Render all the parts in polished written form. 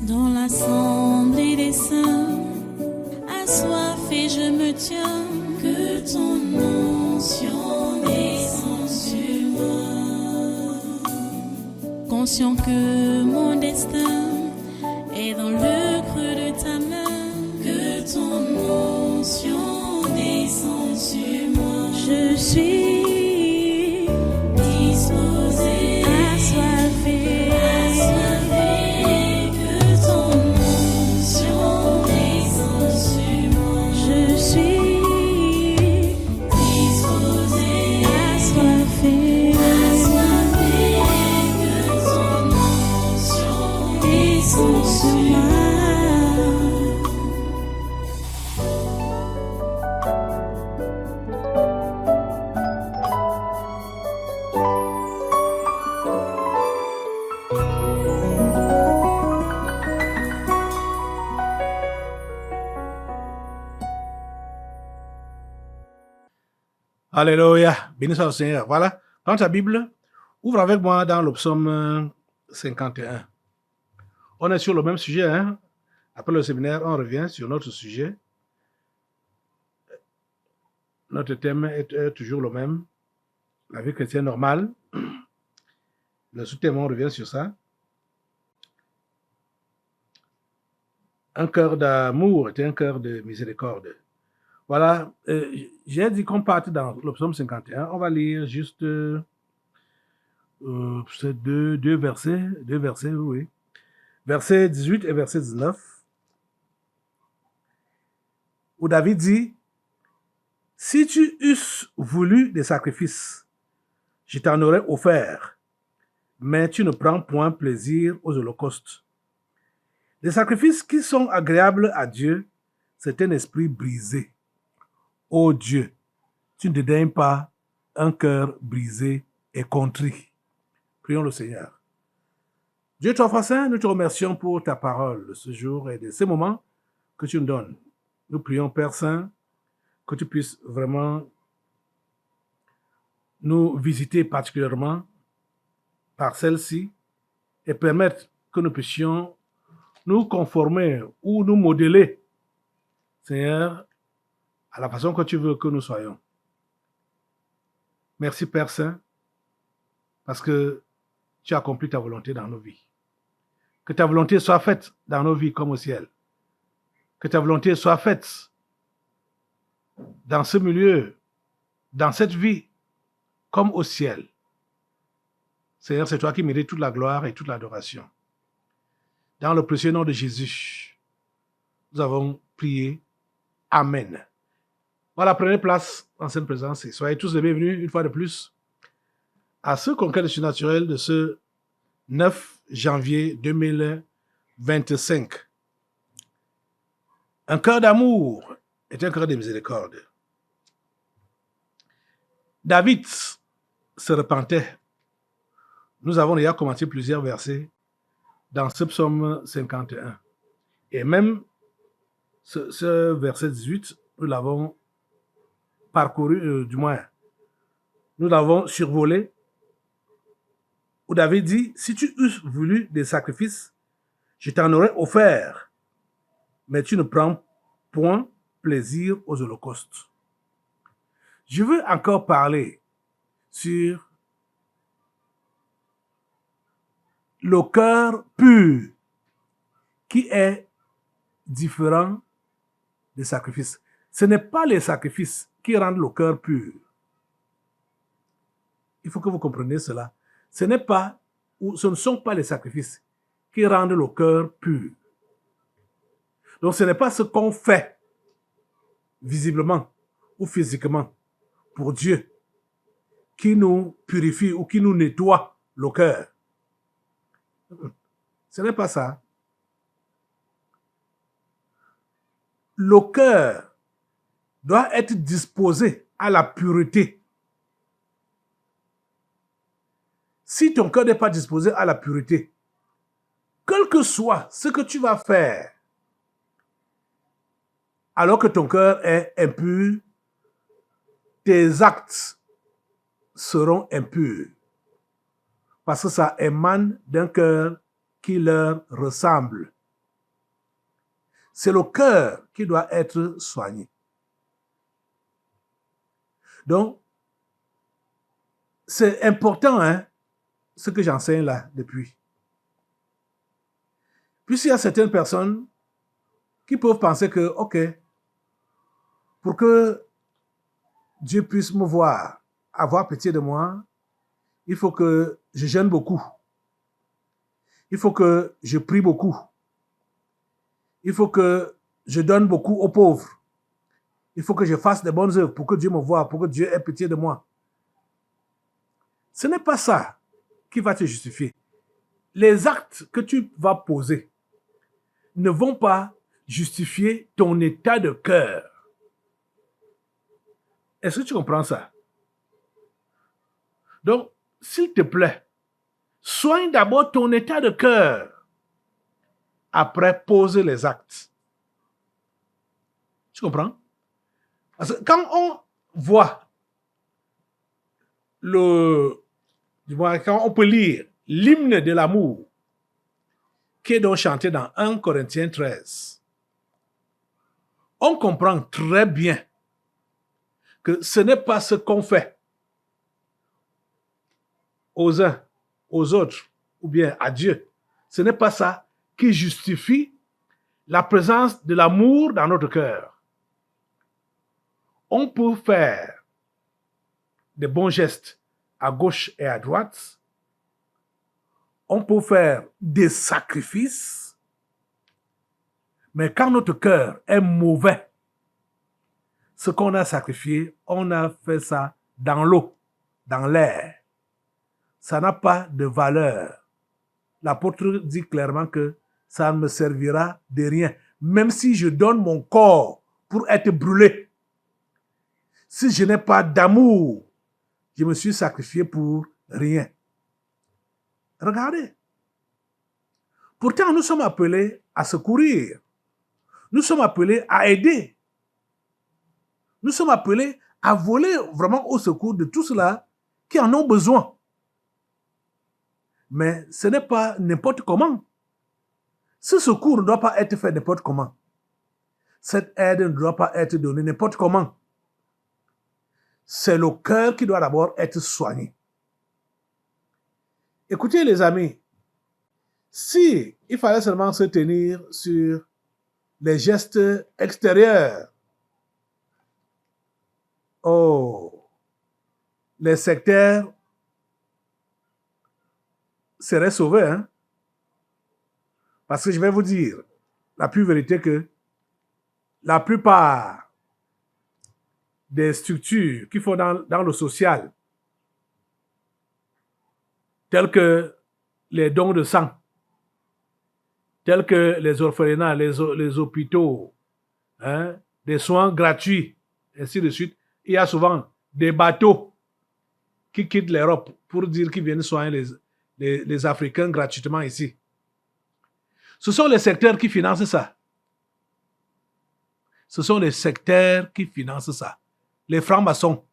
Dans l'assemblée des saints, assoiffé je me tiens, que ton onction descende sur moi. Conscient que mon destin est dans le creux de ta main, que ton onction descende sur moi. Je suis disposé, assoiffé, que ton onction descende sur moi. Je suis disposé, assoiffé, que ton onction descende sur moi. Alléluia, béni soit le Seigneur. Voilà, dans ta Bible, ouvre avec moi dans le psaume 51. On est sur le même sujet, hein? Après le séminaire, on revient sur notre sujet. Notre thème est toujours le même, la vie chrétienne normale. Le sous-thème, on revient sur ça. Un cœur d'amour est un cœur de miséricorde. Voilà, j'ai dit qu'on parte dans le psaume 51. On va lire juste deux versets, oui. Verset 18 et verset 19, où David dit, « Si tu eusses voulu des sacrifices, je t'en aurais offert, mais tu ne prends point plaisir aux holocaustes. » Les sacrifices qui sont agréables à Dieu, c'est un esprit brisé. Ô Dieu, tu ne dédaignes pas un cœur brisé et contrit. Prions le Seigneur. Dieu Toi Saint, nous te remercions pour ta parole de ce jour et de ces moments que tu nous donnes. Nous prions, Père Saint, que tu puisses vraiment nous visiter particulièrement par celle-ci et permettre que nous puissions nous conformer ou nous modeler, Seigneur, à la façon que tu veux que nous soyons. Merci Père Saint, parce que tu as accompli ta volonté dans nos vies. Que ta volonté soit faite dans nos vies comme au ciel. Que ta volonté soit faite dans ce milieu, dans cette vie, comme au ciel. Seigneur, c'est toi qui mérites toute la gloire et toute l'adoration. Dans le précieux nom de Jésus, nous avons prié. Amen. Voilà, prenez place en cette présence et soyez tous les bienvenus une fois de plus à ce congrès de surnaturel de ce 9 janvier 2025. Un cœur d'amour est un cœur de miséricorde. David se repentait. Nous avons déjà commenté plusieurs versets dans ce psaume 51. Et même ce verset 18, nous l'avons parcouru, du moins, nous l'avons survolé, où David dit, « Si tu eusses voulu des sacrifices, je t'en aurais offert, mais tu ne prends point plaisir aux holocaustes. » Je veux encore parler sur le cœur pur qui est différent des sacrifices. Ce n'est pas les sacrifices qui rendent le cœur pur. Il faut que vous compreniez cela. Ce ne sont pas les sacrifices qui rendent le cœur pur. Donc ce n'est pas ce qu'on fait visiblement ou physiquement pour Dieu qui nous purifie ou qui nous nettoie le cœur. Ce n'est pas ça. Le cœur doit être disposé à la pureté. Si ton cœur n'est pas disposé à la pureté, quel que soit ce que tu vas faire, alors que ton cœur est impur, tes actes seront impurs. Parce que ça émane d'un cœur qui leur ressemble C'est le cœur qui doit être soigné. Donc, c'est important, hein, ce que j'enseigne là depuis. Puisqu'il y a certaines personnes qui peuvent penser que, ok, pour que Dieu puisse me voir, avoir pitié de moi, il faut que je jeûne beaucoup. Il faut que je prie beaucoup. Il faut que je donne beaucoup aux pauvres. Il faut que je fasse des bonnes œuvres pour que Dieu me voie, pour que Dieu ait pitié de moi. Ce n'est pas ça qui va te justifier. Les actes que tu vas poser ne vont pas justifier ton état de cœur. Est-ce que tu comprends ça? Donc, s'il te plaît, soigne d'abord ton état de cœur. Après, pose les actes. Tu comprends? Parce que quand on voit quand on peut lire l'hymne de l'amour qui est donc chanté dans 1 Corinthiens 13, on comprend très bien que ce n'est pas ce qu'on fait aux uns, aux autres, ou bien à Dieu. Ce n'est pas ça qui justifie la présence de l'amour dans notre cœur. On peut faire des bons gestes à gauche et à droite. On peut faire des sacrifices. Mais quand notre cœur est mauvais, ce qu'on a sacrifié, on a fait ça dans l'eau, dans l'air. Ça n'a pas de valeur. L'apôtre dit clairement que ça ne me servira de rien. Même si je donne mon corps pour être brûlé. Si je n'ai pas d'amour, je me suis sacrifié pour rien. Regardez. Pourtant, nous sommes appelés à secourir. Nous sommes appelés à aider. Nous sommes appelés à voler vraiment au secours de tous ceux-là qui en ont besoin. Mais ce n'est pas n'importe comment. Ce secours ne doit pas être fait n'importe comment. Cette aide ne doit pas être donnée n'importe comment. C'est le cœur qui doit d'abord être soigné. Écoutez les amis, si il fallait seulement se tenir sur les gestes extérieurs, les sectaires seraient sauvés, hein? Parce que je vais vous dire la pure vérité que la plupart des structures qui font dans le social, telles que les dons de sang, tels que les orphelinats, les hôpitaux, hein, des soins gratuits, ainsi de suite, il y a souvent des bateaux qui quittent l'Europe pour dire qu'ils viennent soigner les Africains gratuitement ici. Ce sont les secteurs qui financent ça. Ce sont les secteurs qui financent ça. Les francs-maçons,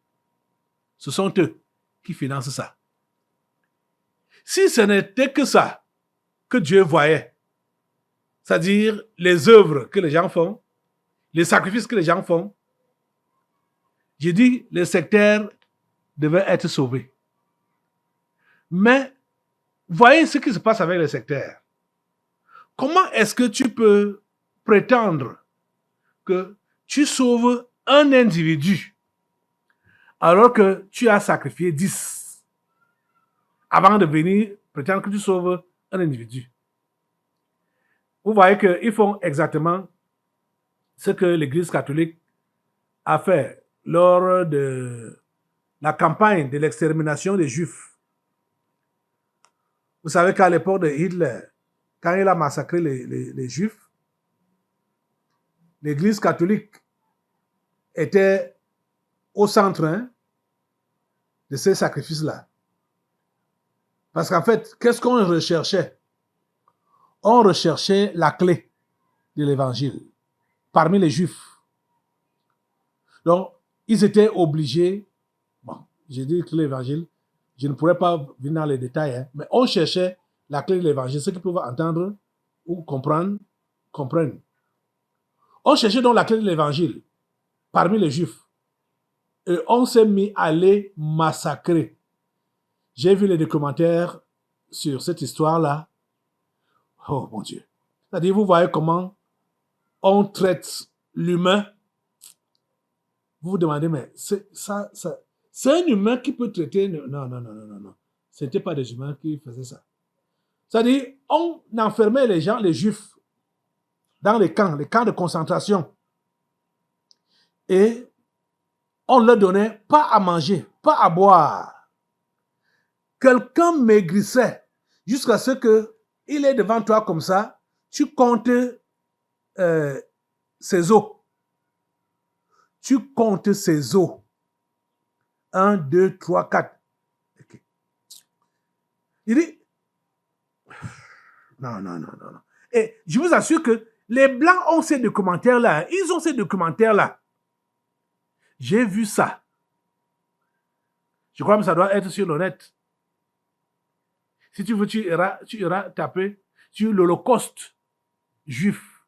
ce sont eux qui financent ça. Si ce n'était que ça que Dieu voyait, c'est-à-dire les œuvres que les gens font, les sacrifices que les gens font, j'ai dit les secteurs devaient être sauvés. Mais voyez ce qui se passe avec les secteurs. Comment est-ce que tu peux prétendre que tu sauves un individu alors que tu as sacrifié 10 avant de venir prétendre que tu sauves un individu? Vous voyez qu'ils font exactement ce que l'Église catholique a fait lors de la campagne de l'extermination des Juifs. Vous savez qu'à l'époque de Hitler, quand il a massacré les Juifs, l'Église catholique était au centre de ces sacrifices-là. Parce qu'en fait, qu'est-ce qu'on recherchait? On recherchait la clé de l'Évangile parmi les Juifs. Donc, ils étaient obligés, j'ai dit que l'Évangile, je ne pourrais pas venir dans les détails, mais on cherchait la clé de l'Évangile. Ceux qui peuvent entendre ou comprendre, comprennent. On cherchait donc la clé de l'évangile parmi les Juifs. Et on s'est mis à les massacrer. J'ai vu les documentaires sur cette histoire-là. Oh mon Dieu. C'est-à-dire, vous voyez comment on traite l'humain. Vous vous demandez, mais c'est un humain qui peut traiter... Non. Ce n'était pas des humains qui faisaient ça. C'est-à-dire, on enfermait les gens, les Juifs, dans les camps de concentration. Et on ne leur donnait pas à manger, pas à boire. Quelqu'un maigrissait jusqu'à ce qu'il est devant toi comme ça, tu comptes ses os. Tu comptes ses os. 1, 2, 3, 4. Okay. Il dit, non. Et je vous assure que les Blancs ont ces documentaires-là. Ils ont ces documentaires-là. J'ai vu ça. Je crois que ça doit être sur le net. Si tu veux, tu iras taper sur l'Holocauste juif.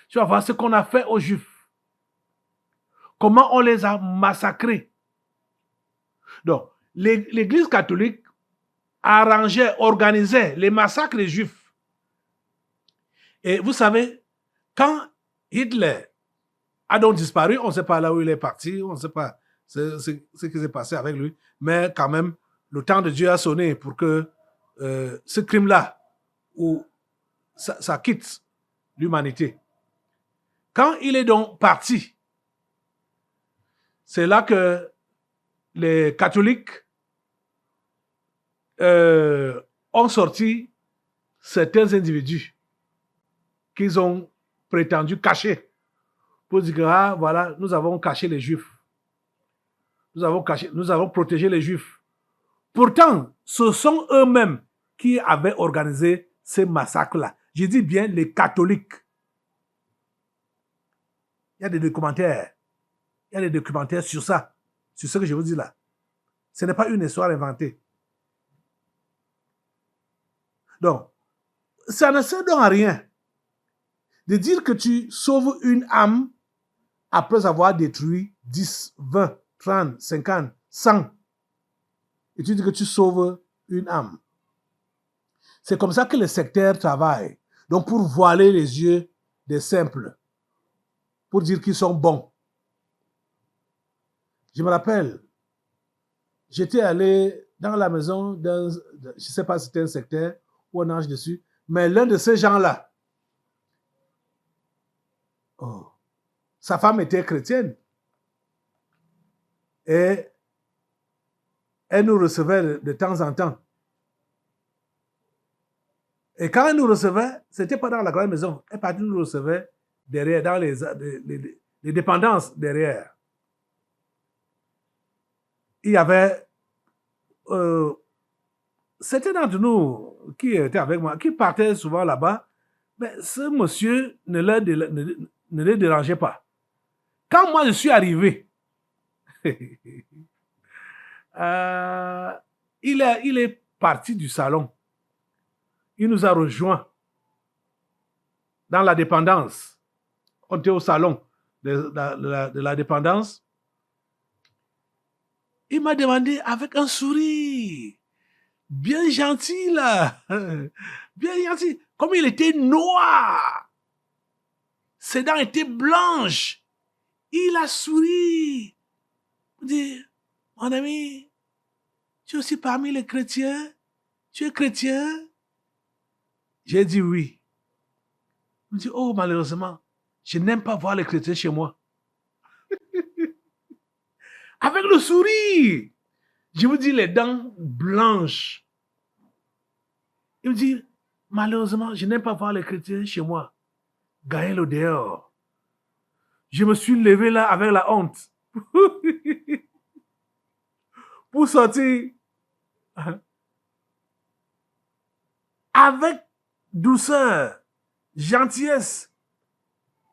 Tu vas voir ce qu'on a fait aux Juifs. Comment on les a massacrés. Donc, l'Église catholique arrangeait, organisait les massacres des Juifs. Et vous savez, quand Hitler a donc disparu, on ne sait pas là où il est parti, on ne sait pas ce qui s'est passé avec lui, mais quand même, le temps de Dieu a sonné pour que ce crime-là, ça quitte l'humanité. Quand il est donc parti, c'est là que les catholiques ont sorti certains individus qu'ils ont prétendu cacher pour dire que, ah, voilà, nous avons caché les Juifs. Nous avons protégé les Juifs. Pourtant, ce sont eux-mêmes qui avaient organisé ces massacres-là. Je dis bien les catholiques. Il y a des documentaires. Il y a des documentaires sur ça, sur ce que je vous dis là. Ce n'est pas une histoire inventée. Donc, ça ne sert donc à rien de dire que tu sauves une âme après avoir détruit 10, 20, 30, 50, 100. Et tu dis que tu sauves une âme. C'est comme ça que les sectaires travaillent. Donc, pour voiler les yeux des simples. Pour dire qu'ils sont bons. Je me rappelle, j'étais allé dans la maison d'un, je ne sais pas si c'était un sectaire ou un ange dessus, mais l'un de ces gens-là, sa femme était chrétienne. Et elle nous recevait de temps en temps. Et quand elle nous recevait, ce n'était pas dans la grande maison. Elle partait nous recevait derrière, dans les dépendances derrière. Il y avait certains d'entre nous qui étaient avec moi, qui partaient souvent là-bas, mais ce monsieur ne les dérangeait pas. Quand moi je suis arrivé, il est parti du salon. Il nous a rejoints dans la dépendance. On était au salon de la dépendance. Il m'a demandé avec un sourire, bien gentil là, bien gentil, comme il était noir, ses dents étaient blanches, il a souri. Il dit, mon ami, tu es aussi parmi les chrétiens? Tu es chrétien? J'ai dit oui. Il me dit, oh malheureusement, je n'aime pas voir les chrétiens chez moi. Avec le sourire. Je vous dis les dents blanches. Il me dit, malheureusement, je n'aime pas voir les chrétiens chez moi. Gaël au dehors. Je me suis levé là avec la honte. Pour sortir. Avec douceur, gentillesse.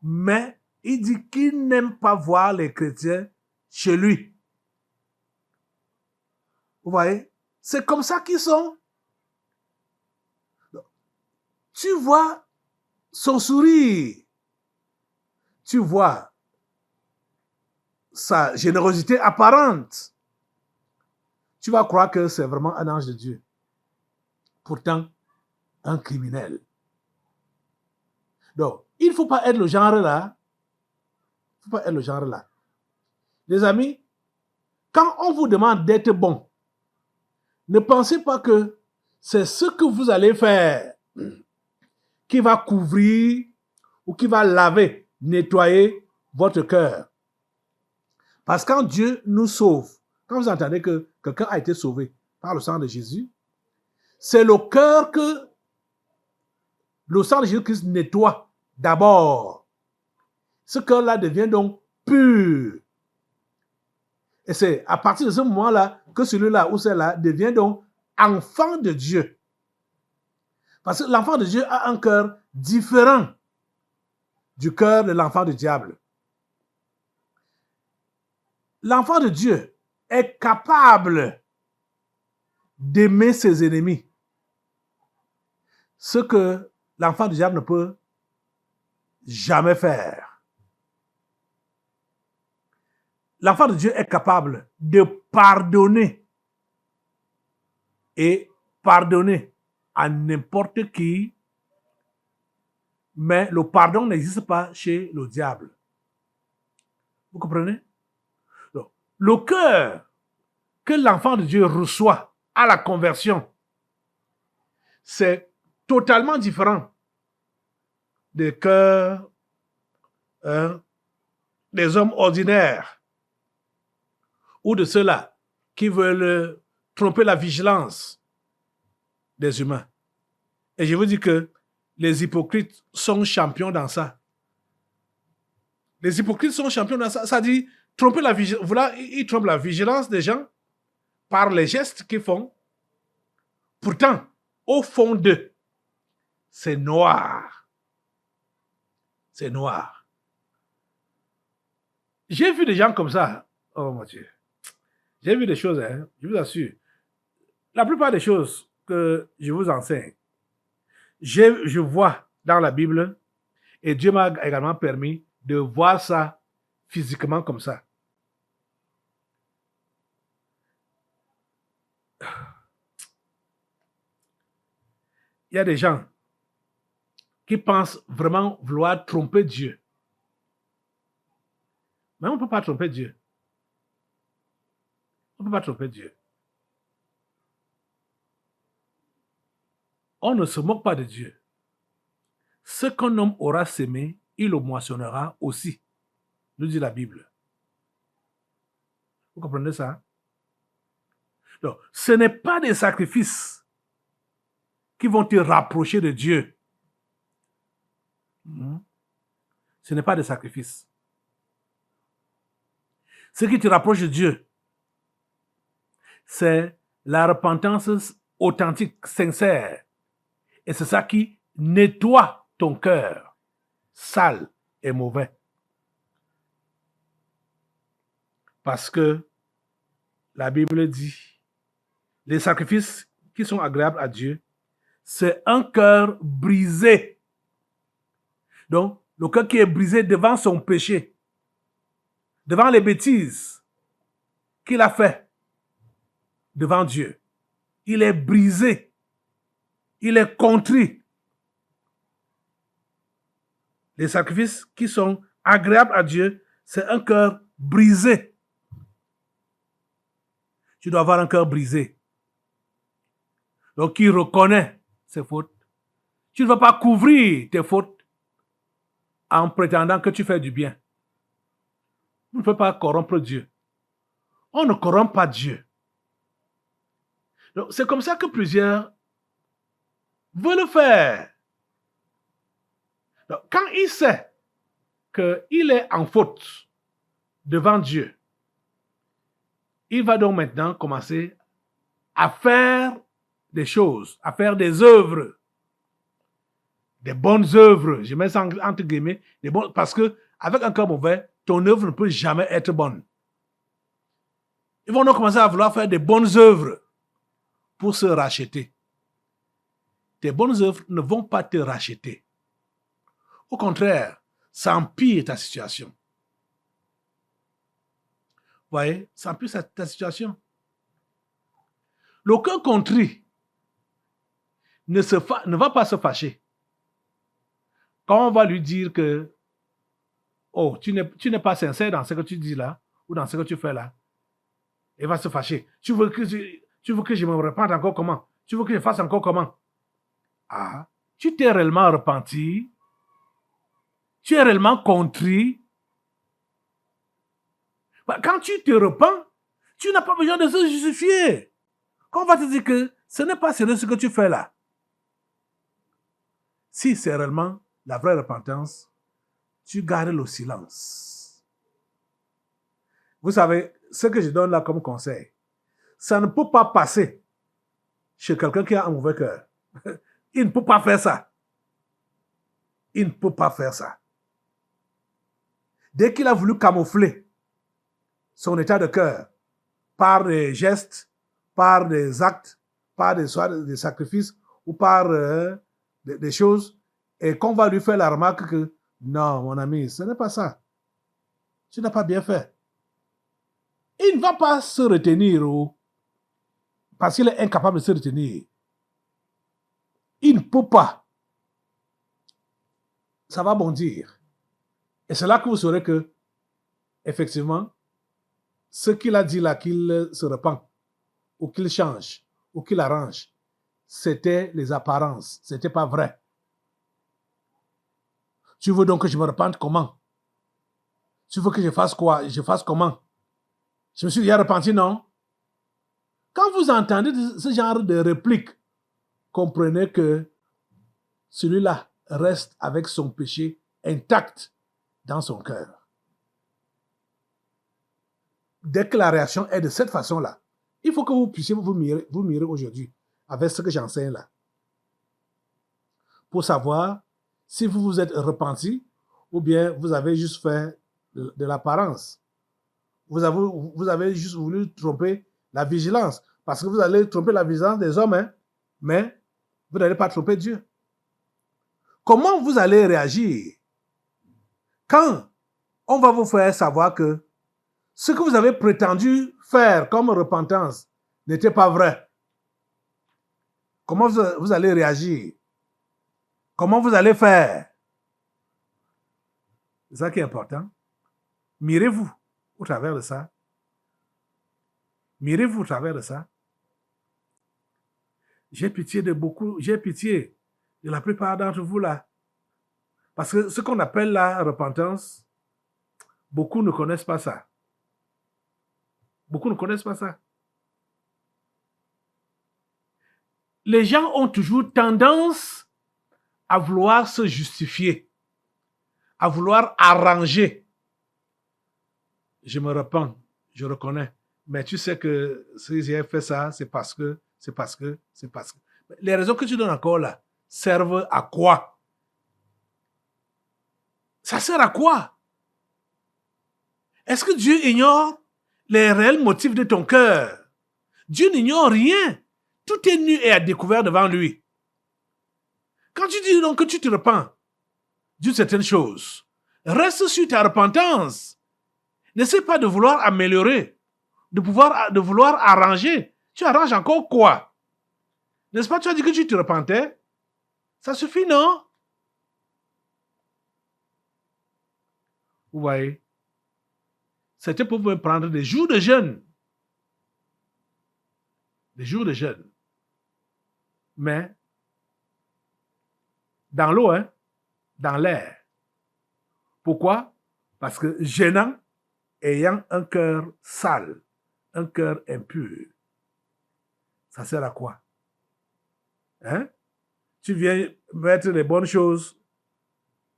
Mais il dit qu'il n'aime pas voir les chrétiens chez lui. Vous voyez? C'est comme ça qu'ils sont. Tu vois son sourire. tu vois sa générosité apparente, tu vas croire que c'est vraiment un ange de Dieu. Pourtant, un criminel. Donc, il ne faut pas être le genre là. Il ne faut pas être le genre là. Les amis, quand on vous demande d'être bon, ne pensez pas que c'est ce que vous allez faire qui va couvrir ou qui va laver, nettoyer votre cœur. Parce que quand Dieu nous sauve, quand vous entendez que quelqu'un a été sauvé par le sang de Jésus, c'est le cœur que le sang de Jésus-Christ nettoie d'abord. Ce cœur-là devient donc pur. Et c'est à partir de ce moment-là que celui-là ou celle-là devient donc enfant de Dieu. Parce que l'enfant de Dieu a un cœur différent du cœur de l'enfant du diable. L'enfant de Dieu est capable d'aimer ses ennemis. Ce que l'enfant du diable ne peut jamais faire. L'enfant de Dieu est capable de pardonner et pardonner à n'importe qui, mais le pardon n'existe pas chez le diable. Vous comprenez? Donc, le cœur que l'enfant de Dieu reçoit à la conversion, c'est totalement différent des cœurs des hommes ordinaires ou de ceux-là qui veulent tromper la vigilance des humains. Et je vous dis que les hypocrites sont champions dans ça. Les hypocrites sont champions dans ça. Ça dit tromper la vigilance. Voilà, ils trompent la vigilance des gens par les gestes qu'ils font. Pourtant, au fond d'eux, c'est noir. C'est noir. J'ai vu des gens comme ça. Oh mon Dieu. J'ai vu des choses, hein, je vous assure. La plupart des choses que je vous enseigne, je vois dans la Bible et Dieu m'a également permis de voir ça physiquement comme ça. Il y a des gens qui pensent vraiment vouloir tromper Dieu. Mais on ne peut pas tromper Dieu. On ne peut pas tromper Dieu. On ne se moque pas de Dieu. Ce qu'un homme aura sémé, il le moissonnera aussi, nous dit la Bible. Vous comprenez ça? Donc, ce n'est pas des sacrifices qui vont te rapprocher de Dieu. Ce n'est pas des sacrifices. Ce qui te rapproche de Dieu, c'est la repentance authentique, sincère. Et c'est ça qui nettoie ton cœur, sale et mauvais. Parce que la Bible dit, les sacrifices qui sont agréables à Dieu, c'est un cœur brisé. Donc, le cœur qui est brisé devant son péché, devant les bêtises qu'il a fait devant Dieu. Il est brisé. Il est contrit. Les sacrifices qui sont agréables à Dieu, c'est un cœur brisé. Tu dois avoir un cœur brisé. Donc, qui reconnaît ses fautes. Tu ne vas pas couvrir tes fautes en prétendant que tu fais du bien. On ne peut pas corrompre Dieu. On ne corrompt pas Dieu. Donc, c'est comme ça que plusieurs veulent le faire. Donc, quand il sait qu'il est en faute devant Dieu, il va donc maintenant commencer à faire des choses, à faire des œuvres, des bonnes œuvres. Je mets ça entre guillemets, parce que avec un cœur mauvais, ton œuvre ne peut jamais être bonne. Ils vont donc commencer à vouloir faire des bonnes œuvres pour se racheter. Tes bonnes œuvres ne vont pas te racheter. Au contraire, ça empire ta situation. Vous voyez, ça empire ta situation. Le cœur contrit ne va pas se fâcher. Quand on va lui dire que oh, tu n'es pas sincère dans ce que tu dis là, ou dans ce que tu fais là, il va se fâcher. Tu veux que je me repente encore comment? Tu veux que je fasse encore comment? Ah, tu t'es réellement repenti? Tu es réellement contrit? Quand tu te repens, tu n'as pas besoin de se justifier. Quand on va te dire que ce n'est pas sérieux ce que tu fais là. Si c'est réellement la vraie repentance, tu gardes le silence. Vous savez, ce que je donne là comme conseil, ça ne peut pas passer chez quelqu'un qui a un mauvais cœur. Il ne peut pas faire ça. Il ne peut pas faire ça. Dès qu'il a voulu camoufler son état de cœur par des gestes, par des actes, par des sacrifices ou par des choses, et qu'on va lui faire la remarque que non, mon ami, ce n'est pas ça. Tu n'as pas bien fait. Il ne va pas se retenir parce qu'il est incapable de se retenir. Il ne peut pas. Ça va bondir. Et c'est là que vous saurez que, effectivement, ce qu'il a dit là, qu'il se repent, ou qu'il change, ou qu'il arrange, c'était les apparences. Ce n'était pas vrai. Tu veux donc que je me repente comment? Tu veux que je fasse quoi? Je fasse comment? Je me suis déjà repenti, non? Quand vous entendez ce genre de réplique, comprenez que celui-là reste avec son péché intact dans son cœur. Dès que la réaction est de cette façon-là, il faut que vous puissiez vous mirer aujourd'hui avec ce que j'enseigne là. Pour savoir si vous vous êtes repenti ou bien vous avez juste fait de l'apparence. Vous avez juste voulu tromper la vigilance. Parce que vous allez tromper la vigilance des hommes, hein, mais vous n'allez pas tromper Dieu. Comment vous allez réagir quand on va vous faire savoir que ce que vous avez prétendu faire comme repentance n'était pas vrai? Comment vous allez réagir? Comment vous allez faire? C'est ça qui est important. Mirez-vous au travers de ça. Mirez-vous au travers de ça. J'ai pitié de la plupart d'entre vous là. Parce que ce qu'on appelle la repentance, beaucoup ne connaissent pas ça. Beaucoup ne connaissent pas ça. Les gens ont toujours tendance à vouloir se justifier, à vouloir arranger. Je me repens, je reconnais. Mais tu sais que si j'ai fait ça, c'est parce que. Les raisons que tu donnes encore là servent à quoi? Ça sert à quoi? Est-ce que Dieu ignore les réels motifs de ton cœur? Dieu n'ignore rien. Tout est nu et à découvert devant lui. Quand tu dis donc que tu te repens d'une certaine chose, reste sur ta repentance. N'essaie pas de vouloir améliorer, de vouloir arranger. Tu arranges encore quoi? N'est-ce pas, tu as dit que tu te repentais? Ça suffit, non? Vous voyez? C'était pour vous prendre des jours de jeûne. Des jours de jeûne. Mais, dans l'eau, hein, dans l'air. Pourquoi? Parce que jeûnant, ayant un cœur sale, un cœur impur, ça sert à quoi? Hein? Tu viens mettre les bonnes choses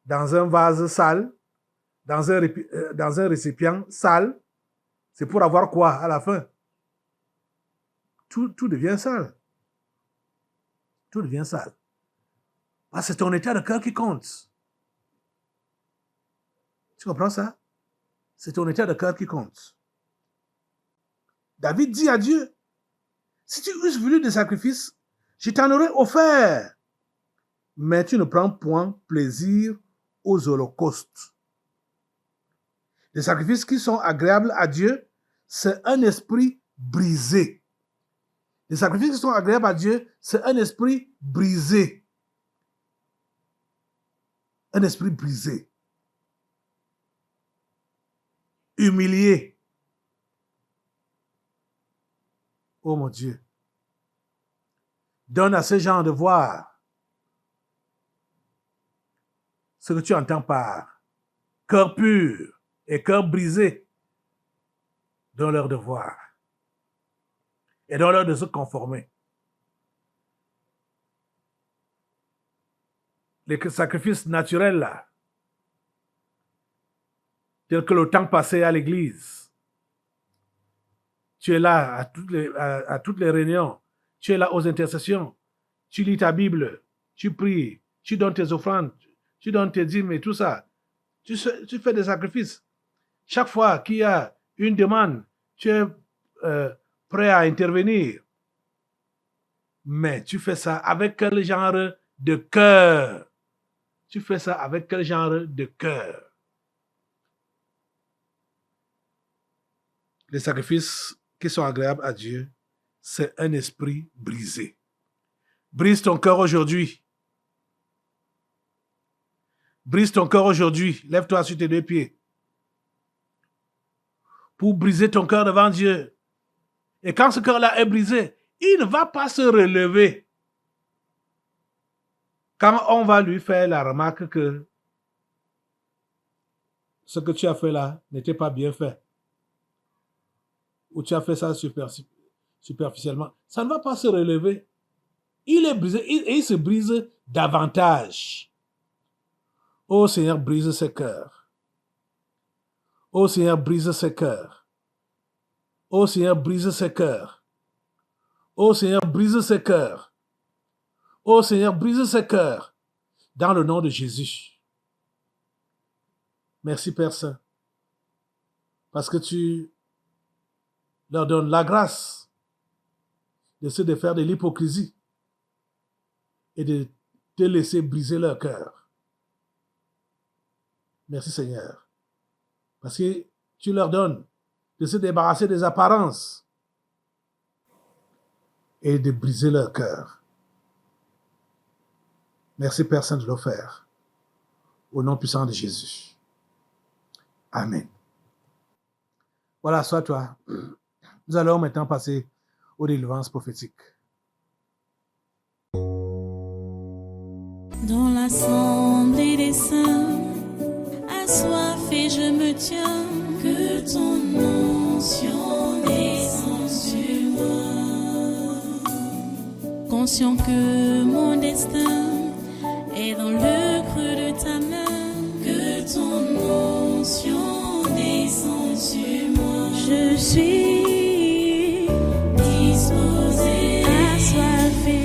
dans un vase sale, dans un récipient sale, c'est pour avoir quoi à la fin? Tout devient sale. Tout devient sale. Ah, c'est ton état de cœur qui compte. Tu comprends ça? C'est ton état de cœur qui compte. David dit à Dieu, si tu eusses voulu des sacrifices, je t'en aurais offert. Mais tu ne prends point plaisir aux holocaustes. Les sacrifices qui sont agréables à Dieu, c'est un esprit brisé. Les sacrifices qui sont agréables à Dieu, c'est un esprit brisé. Un esprit brisé. Humilié. Oh mon Dieu. Donne à ces gens de voir ce que tu entends par cœur pur et cœur brisé dans leur devoir et dans leur de se conformer. Les sacrifices naturels là, tels que le temps passé à l'église, tu es là à toutes les réunions, tu es là aux intercessions, tu lis ta Bible, tu pries, tu donnes tes offrandes, tu donnes tes dîmes et tout ça. Tu fais des sacrifices. Chaque fois qu'il y a une demande, tu es prêt à intervenir. Mais tu fais ça avec quel genre de cœur? Tu fais ça avec quel genre de cœur? Les sacrifices qui sont agréables à Dieu, c'est un esprit brisé. Brise ton cœur aujourd'hui. Brise ton cœur aujourd'hui. Lève-toi sur tes deux pieds. Pour briser ton cœur devant Dieu. Et quand ce cœur-là est brisé, il ne va pas se relever. Quand on va lui faire la remarque que ce que tu as fait là n'était pas bien fait, ou tu as fait ça superficiellement, ça ne va pas se relever. Il est brisé et il se brise davantage. Ô Seigneur, brise ses cœurs. Ô Seigneur, brise ses cœurs. Ô Seigneur, brise ses cœurs. Ô Seigneur, brise ses cœurs. Ô Seigneur, brise ses cœurs. Dans le nom de Jésus. Merci Père Saint. Parce que tu leur donnes la grâce de se défaire de l'hypocrisie et de te laisser briser leur cœur. Merci Seigneur. Parce que tu leur donnes de se débarrasser des apparences et de briser leur cœur. Merci Père Saint de le faire. Au nom puissant de Jésus. Amen. Voilà, sois toi. Nous allons maintenant passer aux délivrances prophétiques. Dans l'assemblée des saints, assoiffé je me tiens, que ton onction descende sur moi. Conscient que mon destin est dans le creux de ta main, que ton onction descende sur moi. Je suis disposé, assoiffé,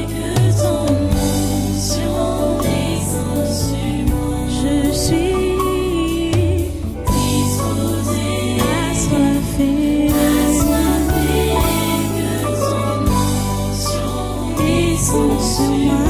que ton onction descende sur moi. Je suis disposé, assoiffé, que ton onction descende sur moi.